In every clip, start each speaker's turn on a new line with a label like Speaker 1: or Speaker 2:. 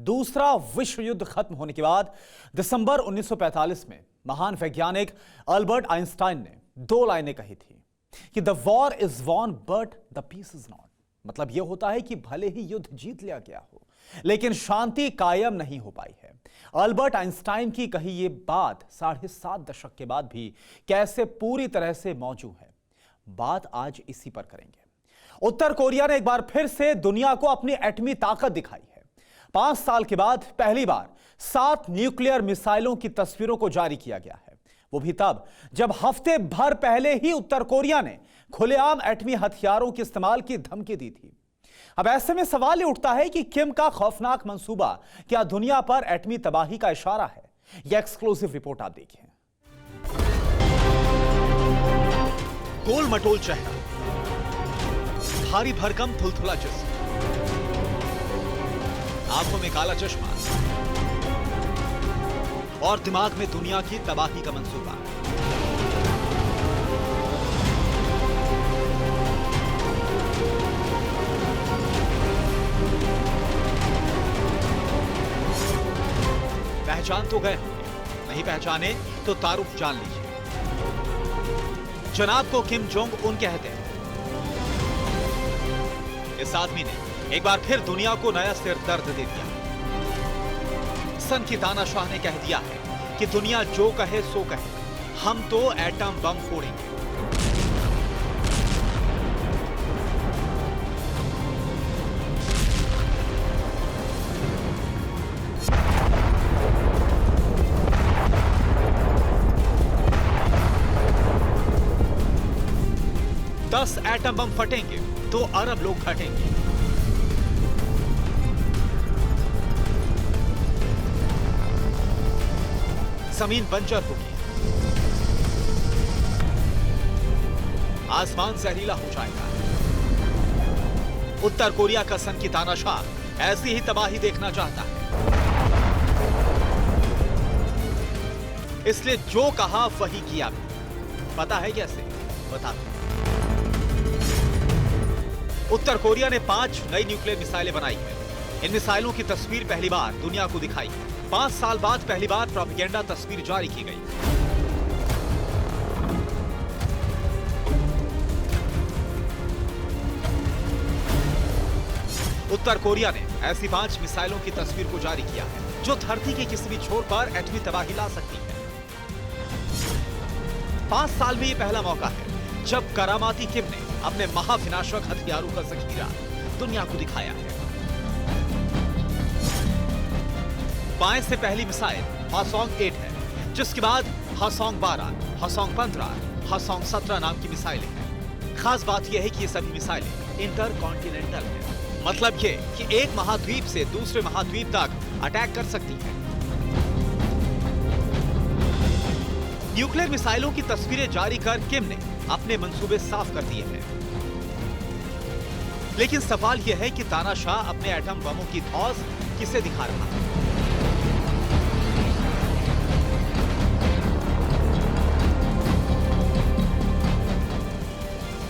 Speaker 1: दूसरा विश्व युद्ध खत्म होने के बाद दिसंबर 1945 में महान वैज्ञानिक अल्बर्ट आइंस्टाइन ने दो लाइनें कही थी कि the war is won but the peace is not. मतलब यह होता है कि भले ही युद्ध जीत लिया गया हो लेकिन शांति कायम नहीं हो पाई है। अल्बर्ट आइंस्टाइन की कही ये बात 7.5 दशक के बाद भी कैसे पूरी तरह से मौजूद है, बात आज इसी पर करेंगे। उत्तर कोरिया ने एक बार फिर से दुनिया को अपनी एटमी ताकत दिखाई है। 5 साल के बाद पहली बार 7 न्यूक्लियर मिसाइलों की तस्वीरों को जारी किया गया है, वो भी तब जब हफ्ते भर पहले ही उत्तर कोरिया ने खुलेआम एटमी हथियारों के इस्तेमाल की धमकी दी थी। अब ऐसे में सवाल ये उठता है कि किम का खौफनाक मंसूबा क्या दुनिया पर एटमी तबाही का इशारा है? यह एक्सक्लूसिव रिपोर्ट आप देखिए।
Speaker 2: गोल मटोल चेहरा, भारी भरकम थुलथुला जिस्म, आंखों में काला चश्मा और दिमाग में दुनिया की तबाही का मंसूबा। पहचान तो गए होंगे, नहीं पहचाने तो तारुफ जान लीजिए। जनाब को किम जोंग उन कहते हैं। इस आदमी ने एक बार फिर दुनिया को नया सिरदर्द दे दिया। सन की तानाशाह ने कह दिया है कि दुनिया जो कहे सो कहे, हम तो एटम बम फोड़ेंगे। दस एटम बम फटेंगे तो अरब लोग घटेंगे। जमीन बंजर होगी, आसमान जहरीला हो जाएगा। उत्तर कोरिया का सन की तानाशाह ऐसी ही तबाही देखना चाहता है, इसलिए जो कहा वही किया। पता है कैसे? बताते हैं। उत्तर कोरिया ने 5 नई न्यूक्लियर मिसाइलें बनाई हैं। इन मिसाइलों की तस्वीर पहली बार दुनिया को दिखाई है। 5 साल बाद पहली बार प्रोपेगेंडा तस्वीर जारी की गई। उत्तर कोरिया ने ऐसी 5 मिसाइलों की तस्वीर को जारी किया है जो धरती के किसी भी छोर पर एटमी तबाही ला सकती है। 5 साल में यह पहला मौका है जब करामाती किम ने अपने महाविनाशक हथियारों का जखीरा दुनिया को दिखाया है। बाएं से पहली मिसाइल हासोंग 8 है, जिसके बाद हासोंग 12, हासोंग 15, हासोंग 17 नाम की मिसाइलें हैं। खास बात यह है कि ये सभी मिसाइलें इंटरकॉन्टिनेंटल हैं। मतलब ये कि एक महाद्वीप से दूसरे महाद्वीप तक अटैक कर सकती है। न्यूक्लियर मिसाइलों की तस्वीरें जारी कर किम ने अपने मंसूबे साफ कर दिए हैं। लेकिन सवाल यह है कि तानाशाह अपने एटम बमों की धौस किसे दिखा रहा है?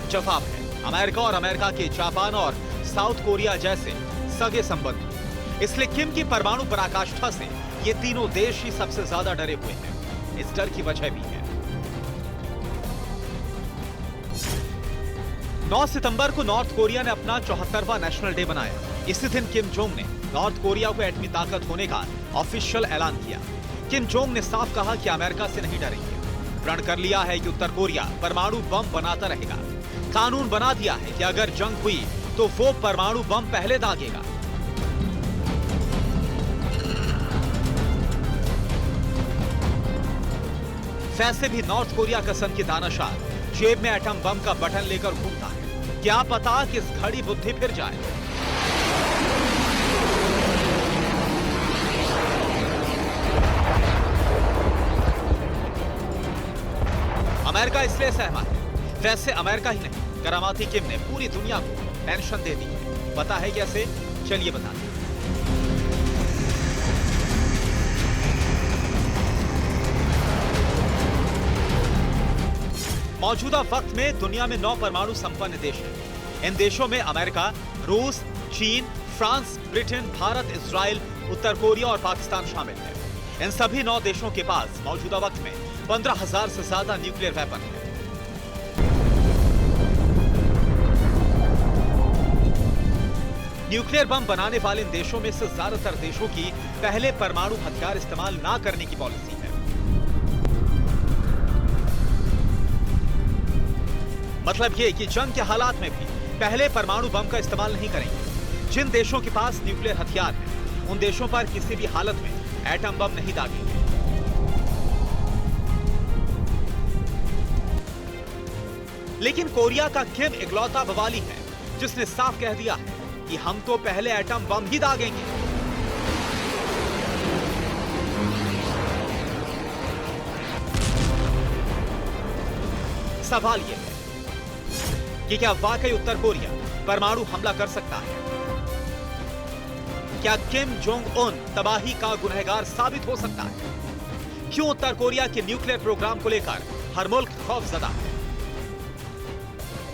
Speaker 2: जवाब है अमेरिका और अमेरिका के जापान और साउथ कोरिया जैसे सगे संबंधी। इसलिए किम की परमाणु पराकाष्ठा से ये तीनों देश ही सबसे ज्यादा डरे हुए हैं। इस डर की वजह भी है। 9 सितंबर को नॉर्थ कोरिया ने अपना 74वां नेशनल डे मनाया। इसी दिन किम जोंग ने नॉर्थ कोरिया को एटमी ताकत होने का ऑफिशियल ऐलान किया। किम जोंग ने साफ कहा कि अमेरिका से नहीं डरेंगे। प्रण कर लिया है कि उत्तर कोरिया परमाणु बम बनाता रहेगा। कानून बना दिया है कि अगर जंग हुई तो वो परमाणु बम पहले दागेगा। वैसे भी नॉर्थ कोरिया का सन की तानाशाह जेब में एटम बम का बटन लेकर घूमता है। क्या पता किस घड़ी बुद्धि फिर जाए। अमेरिका इसलिए सहमत है। वैसे अमेरिका ही नहीं, करामाती किम ने पूरी दुनिया को टेंशन दे दी है। पता है कैसे? चलिए बताते हैं। मौजूदा वक्त में दुनिया में 9 परमाणु संपन्न देश हैं। इन देशों में अमेरिका, रूस, चीन, फ्रांस, ब्रिटेन, भारत, इजराइल, उत्तर कोरिया और पाकिस्तान शामिल है। इन सभी 9 देशों के पास मौजूदा वक्त में 15,000 से ज्यादा न्यूक्लियर वेपन है। न्यूक्लियर बम बनाने वाले इन देशों में से ज्यादातर देशों की पहले परमाणु हथियार इस्तेमाल ना करने की पॉलिसी है। मतलब ये कि जंग के हालात में भी पहले परमाणु बम का इस्तेमाल नहीं करेंगे। जिन देशों के पास न्यूक्लियर हथियार है उन देशों पर किसी भी हालत में एटम बम नहीं दागेंगे। लेकिन कोरिया का किम इकलौता बवाली है जिसने साफ कह दिया है कि हम तो पहले एटम बम ही दागेंगे। सवाल यह है कि क्या वाकई उत्तर कोरिया परमाणु हमला कर सकता है? क्या किम जोंग उन तबाही का गुनहगार साबित हो सकता है? क्यों उत्तर कोरिया के न्यूक्लियर प्रोग्राम को लेकर हर मुल्क खौफजदा है?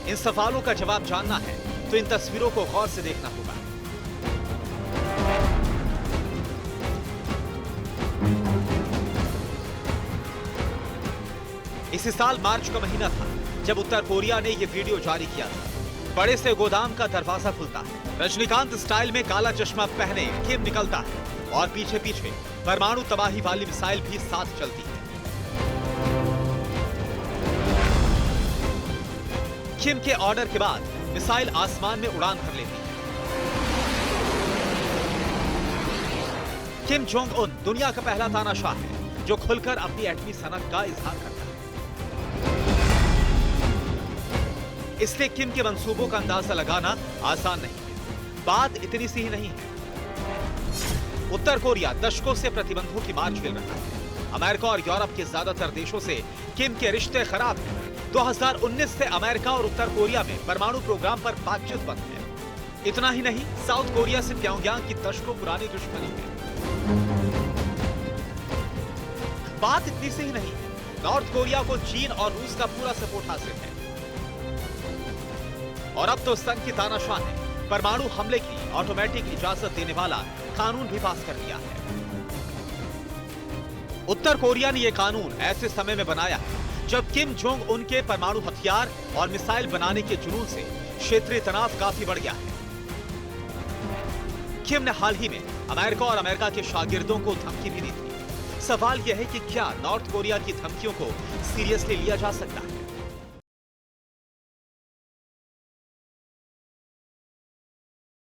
Speaker 2: इन सवालों का जवाब जानना है तो इन तस्वीरों को गौर से देखना होगा। इसी साल मार्च का महीना था जब उत्तर कोरिया ने यह वीडियो जारी किया था। बड़े से गोदाम का दरवाजा खुलता है, रजनीकांत स्टाइल में काला चश्मा पहने किम निकलता है और पीछे पीछे परमाणु तबाही वाली मिसाइल भी साथ चलती है। किम के ऑर्डर के बाद मिसाइल आसमान में उड़ान भर लेती है। किम जोंग उन दुनिया का पहला तानाशाह है जो खुलकर अपनी एटमी सनक का इजहार करता है। इसलिए किम के मंसूबों का अंदाजा लगाना आसान नहीं है। बात इतनी सी ही नहीं है। उत्तर कोरिया दशकों से प्रतिबंधों की मार झेल रहा है। अमेरिका और यूरोप के ज्यादातर देशों से किम के रिश्ते खराब हैं। 2019 से अमेरिका और उत्तर कोरिया में परमाणु प्रोग्राम पर बातचीत बंद है। इतना ही नहीं, साउथ कोरिया से प्योंगयांग की दशकों पुरानी दुश्मनी है। बात इतनी सी ही नहीं, नॉर्थ कोरिया को चीन और रूस का पूरा सपोर्ट हासिल है। और अब तो सन की तानाशाह ने परमाणु हमले की ऑटोमेटिक इजाजत देने वाला कानून भी पास कर दिया है। उत्तर कोरिया ने यह कानून ऐसे समय में बनाया है जब किम जोंग उन के परमाणु हथियार और मिसाइल बनाने के जुनून से क्षेत्रीय तनाव काफी बढ़ गया है। किम ने हाल ही में अमेरिका और अमेरिका के शागिर्दों को धमकी भी दी थी। सवाल यह है कि क्या नॉर्थ कोरिया की धमकियों को सीरियसली लिया जा सकता है?